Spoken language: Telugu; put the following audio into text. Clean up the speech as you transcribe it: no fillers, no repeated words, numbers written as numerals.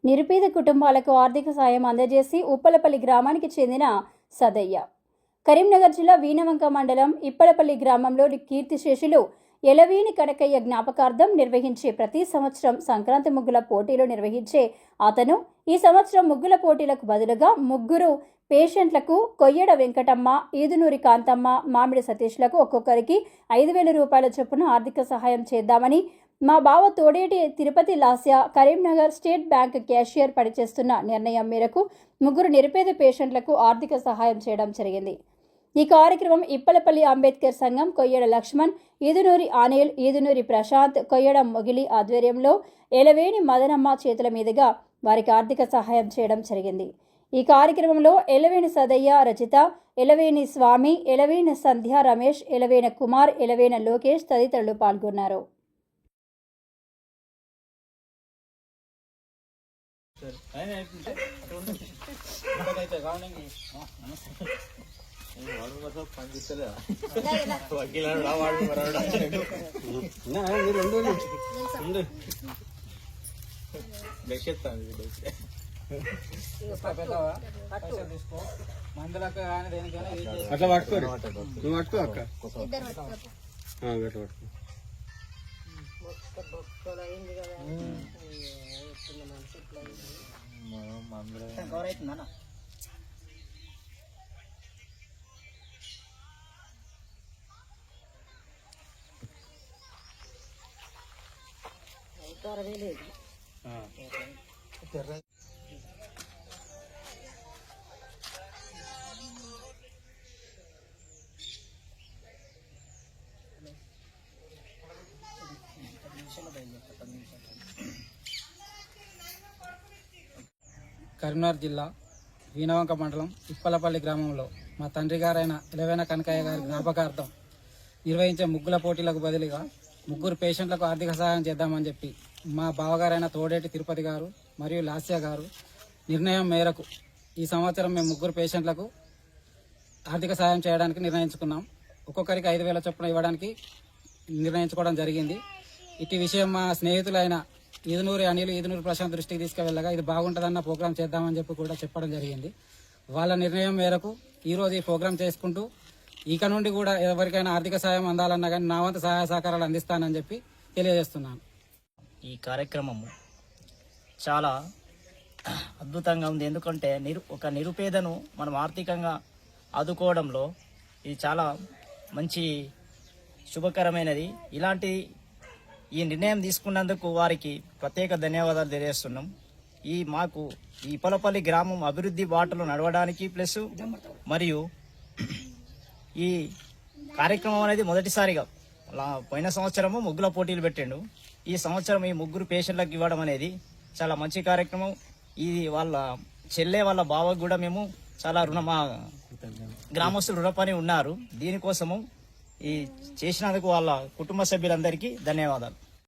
నిరుపేద కుటుంబాలకు ఆర్థిక సాయం అందజేసి ఉప్పలపల్లి గ్రామానికి చెందిన సదయ్య. కరీంనగర్ జిల్లా వీణవంక మండలం ఇప్పలపల్లి గ్రామంలో కీర్తిశేషులు ఎలవేని కనకయ్య జ్ఞాపకార్థం నిర్వహించే ప్రతి సంవత్సరం సంక్రాంతి ముగ్గుల పోటీలు నిర్వహించే అతను ఈ సంవత్సరం ముగ్గుల పోటీలకు బదులుగా ముగ్గురు పేషెంట్లకు కొయ్యడ వెంకటమ్మ, ఈదునూరి కాంతమ్మ, మామిడి సతీష్లకు ఒక్కొక్కరికి 5,000 రూపాయల చొప్పున ఆర్థిక సహాయం చేద్దామని మా బావ Thodeti Tirupati Lasya Karimnagar state bank cashier పనిచేస్తున్న నిర్ణయం మేరకు ముగ్గురు నిరుపేద పేషెంట్లకు ఆర్థిక సహాయం చేయడం జరిగింది. ఈ కార్యక్రమం ఇప్పలపల్లి అంబేద్కర్ సంఘం కొయ్యడ లక్ష్మణ్, ఈదునూరి అనిల్, ఈదునూరి ప్రశాంత్, కొయ్యడ మొగిలి ఆధ్వర్యంలో ఎలవేని మదనమ్మ చేతుల మీదుగా వారికి ఆర్థిక సహాయం చేయడం జరిగింది. ఈ కార్యక్రమంలో ఎలవేని సదయ్య, రచిత, ఎలవేని స్వామి, ఎలవేని సంధ్య, రమేష్, ఎలవేన కుమార్, ఎలవేన లోకేష్ తదితరులు పాల్గొన్నారు. అట్లా పట్టుకోరు, నువ్వు పట్టుకో అక్క. కరీంనగర్ జిల్లా వీణవంక మండలం ఇప్పలపల్లి గ్రామంలో మా తండ్రి గారైన ఎలవేన కనకయ్య గారి జ్ఞాపకార్థం నిర్వహించే ముగ్గుల పోటీలకు బదులుగా ముగ్గురు పేషెంట్లకు ఆర్థిక సహాయం చేద్దామని చెప్పి మా బావగారైన తోడేటి తిరుపతి గారు మరియు లాస్య గారు నిర్ణయం మేరకు ఈ సంవత్సరం మేము ముగ్గురు పేషెంట్లకు ఆర్థిక సహాయం చేయడానికి నిర్ణయించుకున్నాం. ఒక్కొక్కరికి 5,000 చొప్పున ఇవ్వడానికి నిర్ణయించుకోవడం జరిగింది. ఇటు విషయం మా స్నేహితులైన ఈదునూరి అనిల్, ఈదునూరి ప్రశాంత్ దృష్టికి తీసుకువెళ్ళగా ఇది బాగుంటుందన్న ప్రోగ్రాం చేద్దామని చెప్పి కూడా చెప్పడం జరిగింది. వాళ్ళ నిర్ణయం మేరకు ఈరోజు ఈ ప్రోగ్రాం చేసుకుంటూ ఇక నుండి కూడా ఎవరికైనా ఆర్థిక సాయం అందాలన్నా కానీ నా వంతు సహాయ సహకారాలు అందిస్తానని చెప్పి తెలియజేస్తున్నాను. ఈ కార్యక్రమము చాలా అద్భుతంగా ఉంది. ఎందుకంటే ఒక నిరుపేదను మనం ఆర్థికంగా ఆదుకోవడంలో ఇది చాలా మంచి శుభకరమైనది. ఇలాంటి ఈ నిర్ణయం తీసుకున్నందుకు వారికి ప్రత్యేక ధన్యవాదాలు తెలియజేస్తున్నాం. మాకు ఈ ఇప్పలపల్లి గ్రామం అభివృద్ధి బాటలో నడవడానికి ప్లస్ మరియు ఈ కార్యక్రమం అనేది మొదటిసారిగా పోయిన సంవత్సరము ముగ్గుల పోటీలు పెట్టిండు. ఈ సంవత్సరం ఈ ముగ్గురు పేషెంట్లకు ఇవ్వడం అనేది చాలా మంచి కార్యక్రమం. ఇది వాళ్ళ చెల్లె వాళ్ళ బావకు కూడా మేము చాలా మా గ్రామస్తులు రుణపని ఉన్నారు. దీనికోసము ఈ చేసినందుకు వాళ్ళ కుటుంబ సభ్యులందరికీ ధన్యవాదాలు.